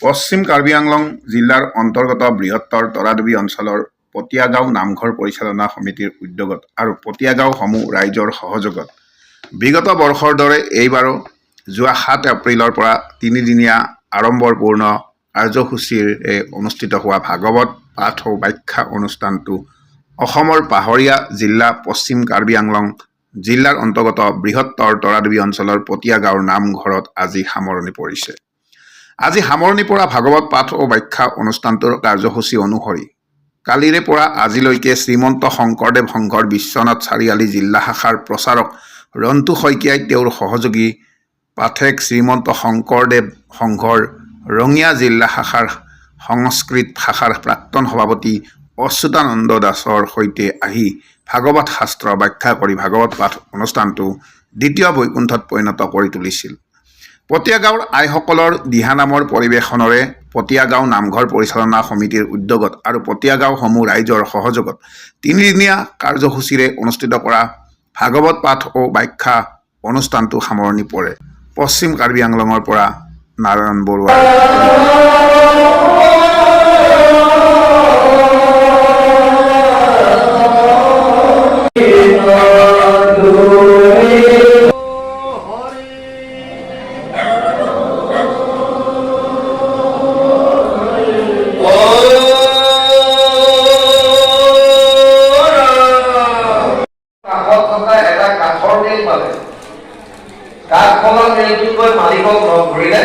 পশ্চিম কাৰ্বি আংলং জিলাৰ অন্তৰ্গত বৃহত্তৰ তৰাদেৱী অঞ্চলৰ পতিয়াগাঁও নামঘৰ পৰিচালনা সমিতিৰ উদ্যোগত আৰু পতিয়াগাঁও সমূহ ৰাইজৰ সহযোগত বিগত বৰ্ষৰ দৰে এইবাৰো যোৱা ৭ এপ্ৰিলৰ পৰা তিনিদিনীয়া আড়ম্বৰপূৰ্ণ কাৰ্যসূচীৰে অনুষ্ঠিত হোৱা ভাগৱত পাঠ ও ব্যাখ্যা অনুষ্ঠানটো অসমৰ পাহাৰীয়া জিলা পশ্চিম কাৰ্বি আংলং জিলাৰ অন্তৰ্গত বৃহত্তৰ তৰাদেৱী অঞ্চলৰ পতিয়াগাঁৱৰ নামঘৰত আজি সামৰণি পৰিছে। আজি সামৰণি পৰা ভাগৱত পাঠ ও ব্যাখ্যা অনুষ্ঠানটোৰ কাৰ্যসূচী অনুসৰি কালিৰে পৰা আজিলৈকে শ্ৰীমন্ত শংকৰদেৱ সংঘৰ বিশ্বনাথ চাৰিআলি জিলা শাখাৰ প্ৰচাৰক ৰন্তু শইকীয়াই তেওঁৰ সহযোগী পাঠেক শ্ৰীমন্ত শংকৰদেৱ সংঘৰ ৰঙিয়া জিলা শাখাৰ সংস্কৃত শাখাৰ প্ৰাক্তন সভাপতি অচ্যুতানন্দ দাসৰ সৈতে আহি ভাগৱত শাস্ত্ৰ ব্যাখ্যা কৰি ভাগৱত পাঠ অনুষ্ঠানটো দ্বিতীয় বৈকুণ্ঠত পৰিণত কৰি তুলিছিল। পতিয়াগাঁৱৰ আইসকলৰ দিহানামৰ পৰিৱেশনেৰে পতিয়াগাঁও নামঘৰ পৰিচালনা সমিতিৰ উদ্যোগত আৰু পতিয়াগাঁও সমূহ ৰাইজৰ সহযোগত তিনিদিনীয়া কাৰ্যসূচীৰে অনুষ্ঠিত কৰা ভাগৱত পাঠ ও ব্যাখ্যা অনুষ্ঠানটো সামৰণি পৰে। পশ্চিম কাৰ্বি আংলঙৰ পৰা নাৰায়ণ বৰুৱা। কাঠখনৰ মেলটো গৈ মালিকক লগ ধৰিলে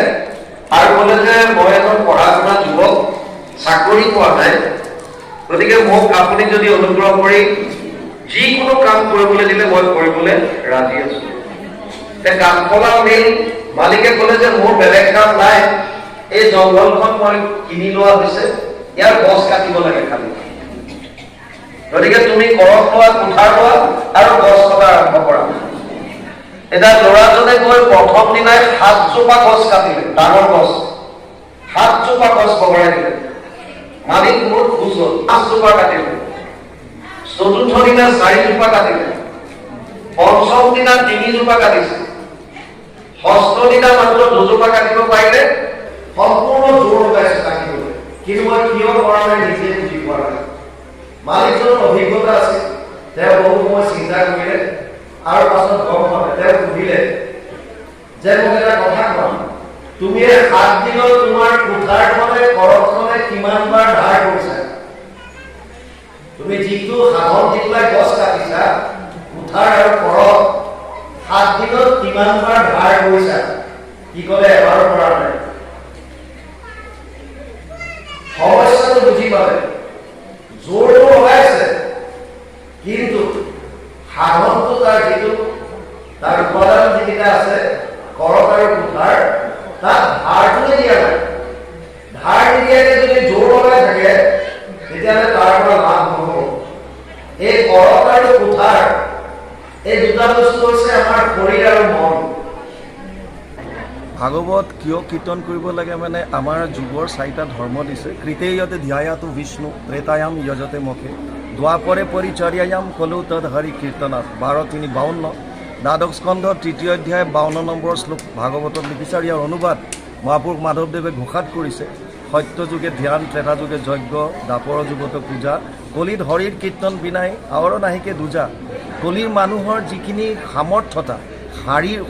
আৰু ক'লে যে মই এজন পঢ়া শুনা যুৱক, চাকৰি পোৱা নাই, গতিকে মোক আপুনি যদি অনুগ্ৰহ কৰি যিকোনো কাম কৰিবলৈ দিলে মই কৰিবলৈ ৰাজি আছো। কাঠখনৰ মেল মালিকে ক'লে যে মোৰ বেলেগ কাম নাই, এই জংঘলখন মই কিনি লোৱা হৈছে, ইয়াৰ গছ কাটিব লাগে খালি, গতিকে তুমি কৰক লোৱা, কুঠাৰ লোৱা আৰু গছ কটা আৰম্ভ কৰা। এতিয়া ল'ৰাজনে গৈ প্ৰথম দিনাই ৭ জোপা গছ কাটিলে, ডাঙৰ গছ ৭ জোপা গছ বগৰাই দিলে। মালিক মোৰ খুজ হ'ল, ৫ জোপা কাটিলে। চতুৰ্থ দিনা ৪ জোপা কাটিলে। পঞ্চম দিনা ৩ জোপা কাটিছে। ষষ্ঠ দিনা মাত্ৰ ২ জোপা কাটিব পাৰিলে। সম্পূৰ্ণ জোৰ লগাইছে কাটিবলৈ, কিন্তু মই কিয় কৰা নাই নিজে বুজি পোৱা নাই। মালিকজনৰ অভিজ্ঞতা আছে, তেওঁ বহু সময় চিন্তা কৰিলে আৰু পাছত গম পালে। তেওঁ সুধিলে যে মোক এটা কথা কোৱা, তুমি ৭ দিনত তোমাৰ কুঠাৰখনে কৰখনে কিমান বাৰ ধাৰ কৰিছা? তুমি যিটো সাধন দি পেলাই গছ কাটিছা, কুঠাৰ আৰু কৰক ৭ দিনত কিমান বাৰ ধাৰ কৰিছা? কি ক'লে? এবাৰো কৰা নাই। সমস্যাটো বুজি পালে, জোৰটো লগাইছে, কিন্তু সাধনটো তাৰ যিটো তাৰ উপাদান যিকেইটা আছে, কৰক আৰু কুঠাৰ, তাত ধাৰটোৱে দিয়া নাই। ধাৰ নিদিয়াকে যদি জোৰ লগাই থাকে তেতিয়াহ'লে তাৰ পৰা লাভ নহ'ব। এই কৰক আৰু কুঠাৰ, এই দুটা বস্তু হৈছে আমাৰ শৰীৰ আৰু মন। ভাগৱত কিয় কীৰ্তন কৰিব লাগে মানে আমাৰ যুগৰ 4টা ধৰ্ম দিছে। কৃতেয়তে ধ্যায়াতো বিষ্ণু, ত্ৰেতায়াম যজতে মুখে, দ্বাপৰে পৰিচৰ্যায়াম কলৌ তদ হৰি কীৰ্তনাথ। 12:3-52 দ্বাদশ স্কন্ধ 3য় অধ্যায় 52 নম্বৰ শ্লোক ভাগৱতত লিখিছে। আৰু ইয়াৰ অনুবাদ মহাপুৰুষ মাধৱদেৱে ঘোষাত কৰিছে। সত্য যুগে ধ্যান, ত্ৰেতা যুগে যজ্ঞ, দ্বাপৰ যুগত পূজা, কলিত হৰিৰ কীৰ্তন বিনাই আৱৰ নাহিকে দুজা। কলিৰ মানুহৰ যিখিনি সামৰ্থ্যতা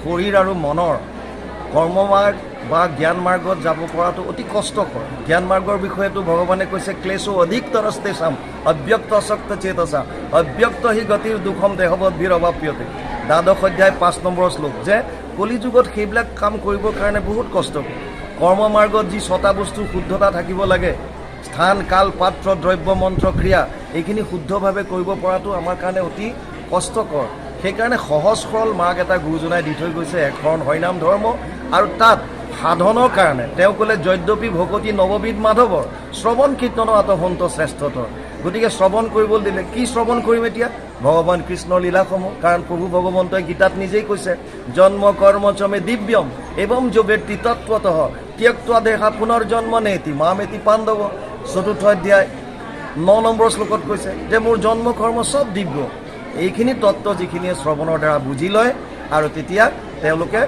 শৰীৰ আৰু মনৰ কৰ্মমাৰ্গ বা জ্ঞান মাৰ্গত যাব পৰাটো অতি কষ্টকৰ। জ্ঞান মাৰ্গৰ বিষয়েতো ভগৱানে কৈছে, ক্লেশো অধিকতৰস্তে চাম অব্যক্ত আসক্ত চেতসা অব্যক্ত হি গতিৰ দুখম দেহবদ্ভিৰ অভাপ্যতে। দ্বাদশ অধ্যায় 5 নম্বৰ শ্লোক, যে কলি যুগত সেইবিলাক কাম কৰিবৰ কাৰণে বহুত কষ্টকৰ। কৰ্ম মাৰ্গত যি 6টা বস্তুৰ শুদ্ধতা থাকিব লাগে, স্থান, কাল, পাত্ৰ, দ্ৰব্য, মন্ত্ৰ, ক্ৰিয়া, এইখিনি শুদ্ধভাৱে কৰিব পৰাটো আমাৰ কাৰণে অতি কষ্টকৰ। সেইকাৰণে সহজ সৰল মাৰ্গ এটা গুৰুজনাই দি থৈ গৈছে, একশৰণ হৰিনাম ধৰ্ম। আৰু তাত সাধনৰ কাৰণে তেওঁ ক'লে, যদ্যপি ভকতি নৱবিধ মাধৱৰ, শ্ৰৱণ কীৰ্তন আতহন্ত শ্ৰেষ্ঠতৰ। গতিকে শ্ৰৱণ কৰিবলৈ দিলে। কি শ্ৰৱণ কৰিম এতিয়া? ভগৱান কৃষ্ণৰ লীলাসমূহ। কাৰণ প্ৰভু ভগৱন্তই গীতাত নিজেই কৈছে, জন্ম কৰ্ম চমে দিব্যম এবং যোবেত্তি তত্ত্বতঃ ত্যক্ত্বা দেহা পুনৰ্জন্ম নেতি মামেতি পাণ্ডৱ। 4ৰ্থ অধ্যায় 9 নম্বৰ শ্লোকত কৈছে যে মোৰ জন্ম কৰ্ম চব দিব্য। এইখিনি তত্ত্ব যিখিনিয়ে শ্ৰৱণৰ দ্বাৰা বুজি লয় আৰু তেতিয়া তেওঁলোকে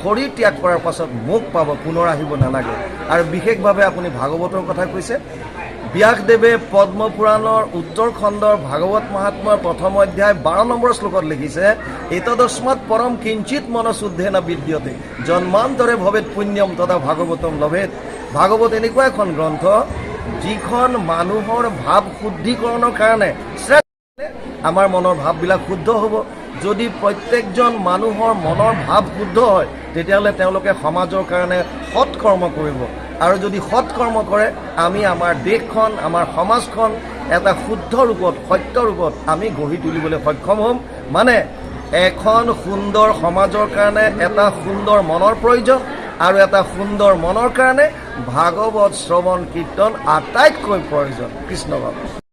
শৰীৰ ত্যাগ কৰাৰ পাছত মোক পাব, পুনৰ আহিব নালাগে। আৰু বিশেষভাৱে আপুনি ভাগৱতৰ কথা কৈছে। ব্যাসদেৱে পদ্মপুৰাণৰ উত্তৰ খণ্ডৰ ভাগৱত মহাত্ম্যৰ প্ৰথম অধ্যায় 12 নম্বৰ শ্লোকত লিখিছে, এতদস্মাৎ পৰম কিঞ্চিত মনশুদ্ধেন বিদ্যতে জন্মান্তৰে ভৱেৎ পুণ্যম তথা ভাগৱতম লভেৎ। ভাগৱত এনেকুৱা এখন গ্ৰন্থ যিখন মানুহৰ ভাৱ শুদ্ধিকৰণৰ কাৰণে আমাৰ মনৰ ভাৱবিলাক শুদ্ধ হ'ব। যদি প্ৰত্যেকজন মানুহৰ মনৰ ভাৱ শুদ্ধ হয় তেতিয়াহ'লে তেওঁলোকে সমাজৰ কাৰণে সৎকৰ্ম কৰিব, আৰু যদি সৎকৰ্ম কৰে আমি আমাৰ দেশখন, আমাৰ সমাজখন এটা শুদ্ধ ৰূপত, সত্য ৰূপত আমি গঢ়ি তুলিবলৈ সক্ষম হ'ম। মানে এখন সুন্দৰ সমাজৰ কাৰণে এটা সুন্দৰ মনৰ প্ৰয়োজন, আৰু এটা সুন্দৰ মনৰ কাৰণে ভাগৱত শ্ৰৱণ কীৰ্তন আটাইতকৈ প্ৰয়োজন। কৃষ্ণ বাবু।